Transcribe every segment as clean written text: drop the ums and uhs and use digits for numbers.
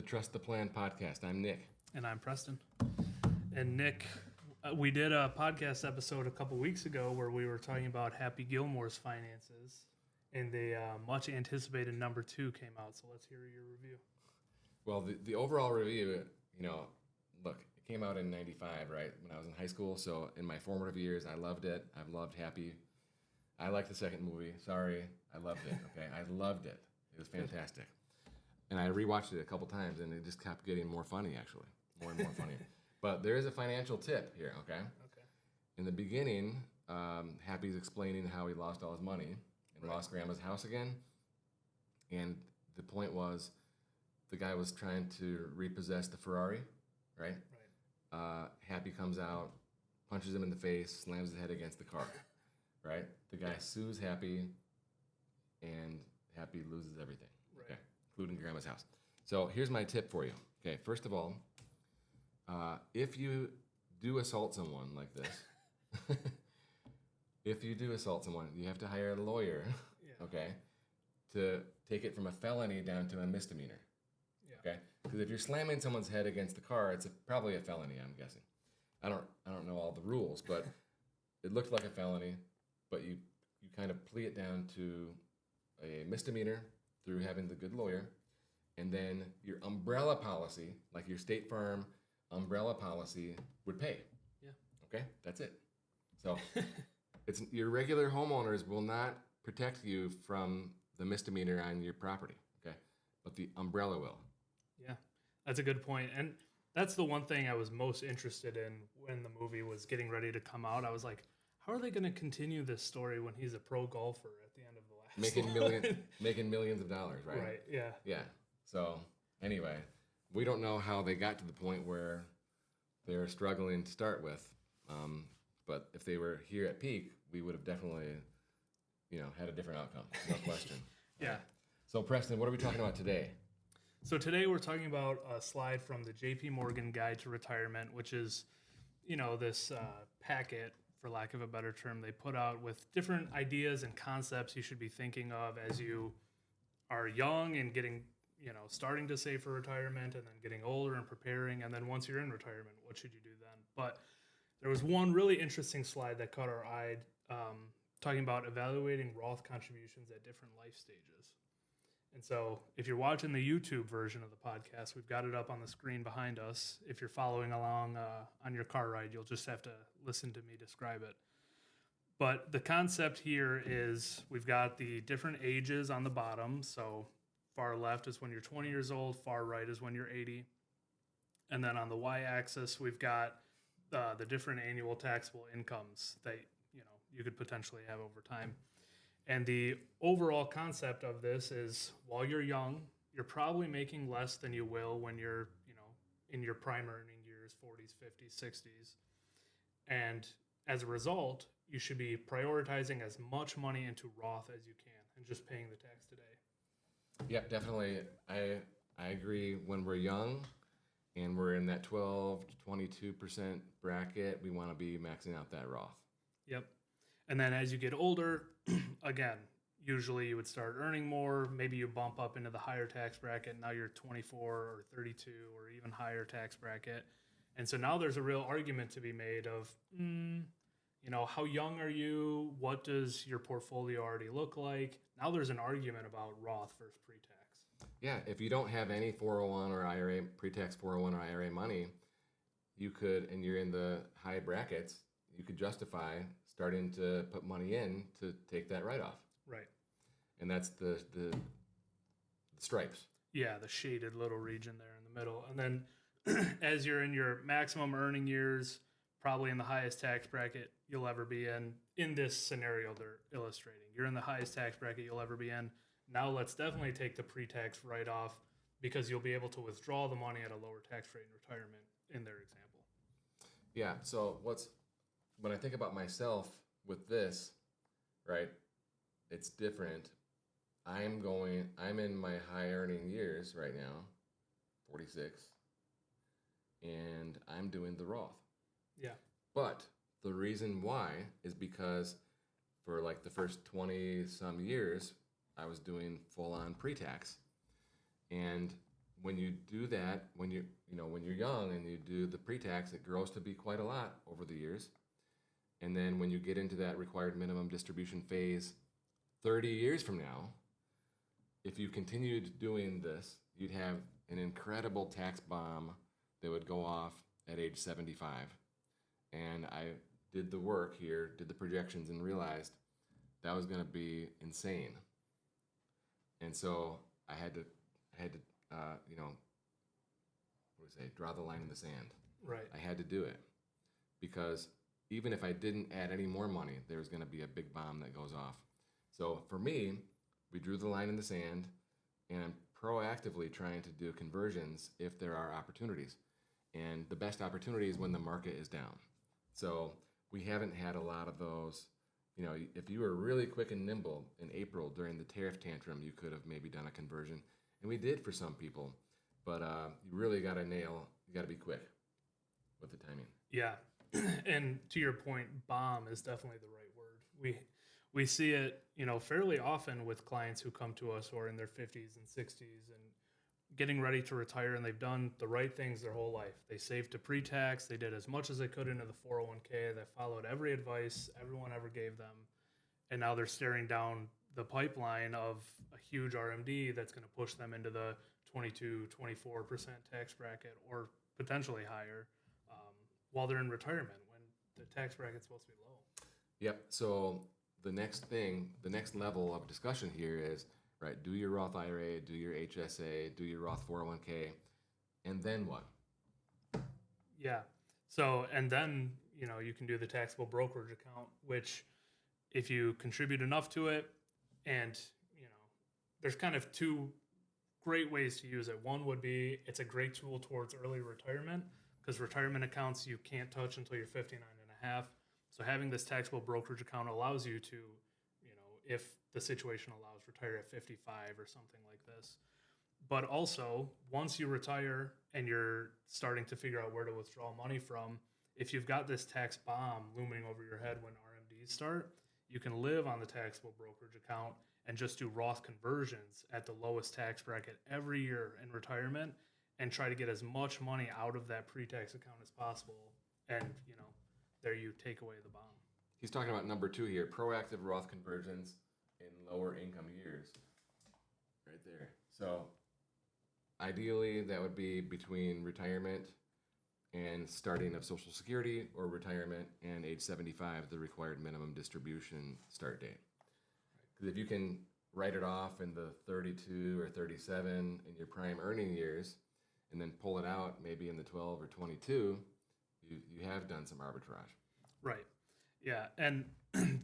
Trust the Plan podcast. I'm Nick. And I'm Preston. And Nick, we did a podcast episode a couple weeks ago where we were talking about Happy Gilmore's finances, and the much anticipated number 2 came out. So let's hear your review. Well, the overall review, look, it came out in 95, right, when I was in high school. So in my formative years, I loved it. I've loved Happy. I liked the second movie. Sorry, I loved it, okay? I loved it. It was fantastic. And I rewatched it a couple times, and it just kept getting more funny, actually. More and more funny. But there is a financial tip here, okay? Okay. In the beginning, Happy's explaining how he lost all his money and lost Grandma's house again. And the point was, the guy was trying to repossess the Ferrari, right? Happy comes out, punches him in the face, slams his head against the car, right? The guy sues Happy, and Happy loses everything, okay, including Grandma's house. So here's my tip for you. Okay, first of all, if you do assault someone like this, if you do assault someone, you have to hire a lawyer, okay, to take it from a felony down to a misdemeanor. Okay, because if you're slamming someone's head against the car, it's probably a felony. I'm guessing. I don't know all the rules, but it looked like a felony. But you kind of plea it down to a misdemeanor through having the good lawyer, and then your umbrella policy, like your State Farm umbrella policy, would pay. Yeah. Okay, that's it. So it's your regular homeowners will not protect you from the misdemeanor on your property. Okay, but the umbrella will. Yeah, that's a good point. And that's the one thing I was most interested in when the movie was getting ready to come out. I was like, how are they going to continue this story when he's a pro golfer at the end of the last making millions of dollars, right? Right, yeah. Yeah. So anyway, we don't know how they got to the point where they're struggling to start with. But if they were here at Peak, we would have definitely, had a different outcome. No question. Yeah. So Preston, what are we talking about today? So today we're talking about a slide from the JP Morgan Guide to Retirement, which is, this packet, for lack of a better term, they put out with different ideas and concepts you should be thinking of as you are young and getting, starting to save for retirement, and then getting older and preparing. And then once you're in retirement, what should you do then? But there was one really interesting slide that caught our eye, talking about evaluating Roth contributions at different life stages. And so if you're watching the YouTube version of the podcast, we've got it up on the screen behind us. If you're following along on your car ride, you'll just have to listen to me describe it. But the concept here is we've got the different ages on the bottom. So far left is when you're 20 years old, far right is when you're 80. And then on the y-axis, we've got the different annual taxable incomes that you could potentially have over time. And the overall concept of this is, while you're young, you're probably making less than you will when you're, in your prime earning years, 40s, 50s, 60s. And as a result, you should be prioritizing as much money into Roth as you can and just paying the tax today. Yeah, definitely. I agree. When we're young and we're in that 12 to 22% bracket, we want to be maxing out that Roth. Yep. And then as you get older, again, usually you would start earning more. Maybe you bump up into the higher tax bracket. Now you're 24 or 32 or even higher tax bracket. And so now there's a real argument to be made of, how young are you? What does your portfolio already look like? Now there's an argument about Roth versus pre-tax. Yeah, if you don't have any 401 or IRA, pre-tax 401 or IRA money, you could, and you're in the high brackets, you could justify starting to put money in to take that write-off. Right. And that's the stripes. Yeah, the shaded little region there in the middle. And then as you're in your maximum earning years, probably in the highest tax bracket you'll ever be in this scenario they're illustrating. You're in the highest tax bracket you'll ever be in. Now let's definitely take the pre-tax write-off, because you'll be able to withdraw the money at a lower tax rate in retirement in their example. Yeah, so when I think about myself with this, right, it's different. I'm in my high earning years right now, 46, and I'm doing the Roth. Yeah. But the reason why is because for like the first 20 some years, I was doing full on pre-tax. And when you do that, when you're young and you do the pre-tax, it grows to be quite a lot over the years. And then when you get into that required minimum distribution phase 30 years from now, if you continued doing this, you'd have an incredible tax bomb that would go off at age 75. And I did the work here, did the projections, and realized that was going to be insane. And so I had to draw the line in the sand. Right. I had to do it because even if I didn't add any more money, there's going to be a big bomb that goes off. So for me, we drew the line in the sand, and I'm proactively trying to do conversions if there are opportunities. And the best opportunity is when the market is down. So we haven't had a lot of those. You know, if you were really quick and nimble in April during the tariff tantrum, you could have maybe done a conversion. And we did for some people. But you really got to you got to be quick with the timing. Yeah. And to your point, bomb is definitely the right word. We see it, fairly often with clients who come to us who are in their 50s and 60s and getting ready to retire, and they've done the right things their whole life. They saved to pre-tax. They did as much as they could into the 401k. They followed every advice everyone ever gave them. And now they're staring down the pipeline of a huge RMD that's going to push them into the 22, 24% tax bracket or potentially higher while they're in retirement when the tax bracket's supposed to be low. Yep. So the next level of discussion here is, right, do your Roth IRA, do your HSA, do your Roth 401k, and then what? Yeah. So, and then, you can do the taxable brokerage account, which if you contribute enough to it, and, there's kind of two great ways to use it. One would be it's a great tool towards early retirement because retirement accounts you can't touch until you're 59 and a half. So having this taxable brokerage account allows you to, if the situation allows, retire at 55 or something like this. But also, once you retire and you're starting to figure out where to withdraw money from, if you've got this tax bomb looming over your head when RMDs start, you can live on the taxable brokerage account and just do Roth conversions at the lowest tax bracket every year in retirement and try to get as much money out of that pre-tax account as possible. And, there you take away the bomb. He's talking about number 2 here, proactive Roth conversions in lower income years. Right there. So ideally, that would be between retirement and starting of Social Security, or retirement and age 75, the required minimum distribution start date. Because if you can write it off in the 32 or 37 in your prime earning years, and then pull it out maybe in the 12 or 22, you have done some arbitrage. Right. Yeah. And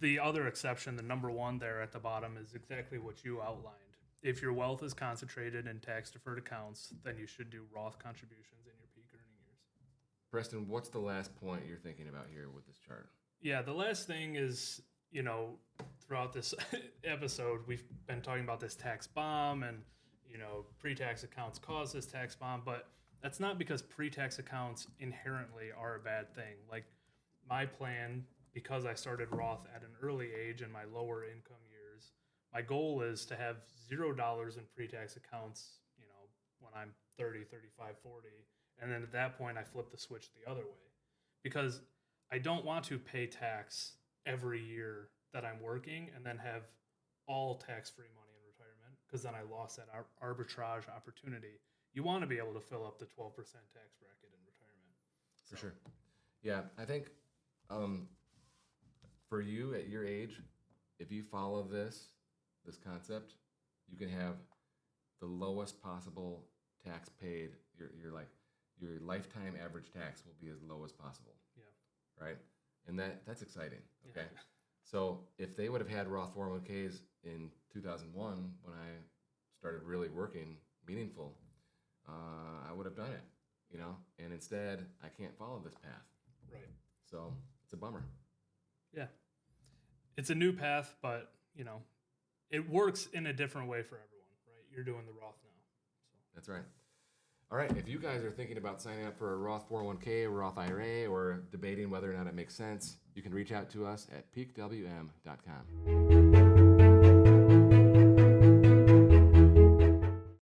the other exception, the number 1 there at the bottom, is exactly what you outlined. If your wealth is concentrated in tax-deferred accounts, then you should do Roth contributions in your peak earning years. Preston, what's the last point you're thinking about here with this chart? Yeah, the last thing is, throughout this episode, we've been talking about this tax bomb and, pre-tax accounts cause this tax bomb, but that's not because pre-tax accounts inherently are a bad thing. Like my plan, because I started Roth at an early age in my lower income years, my goal is to have $0 in pre-tax accounts, when I'm 30, 35, 40. And then at that point, I flip the switch the other way because I don't want to pay tax every year that I'm working and then have all tax-free money in retirement because then I lost that arbitrage opportunity. You want to be able to fill up the 12% tax bracket in retirement. For sure. Yeah, I think for you at your age, if you follow this concept, you can have the lowest possible tax paid. Your lifetime average tax will be as low as possible. Yeah. Right? And that's exciting. Okay. Yeah. So if they would have had Roth 401ks in 2001 when I started really working meaningful, I would have done it, and instead I can't follow this path. Right. So it's a bummer. Yeah. It's a new path, but, it works in a different way for everyone, right? You're doing the Roth now. So. That's right. All right. If you guys are thinking about signing up for a Roth 401k, Roth IRA, or debating whether or not it makes sense, you can reach out to us at peakwm.com.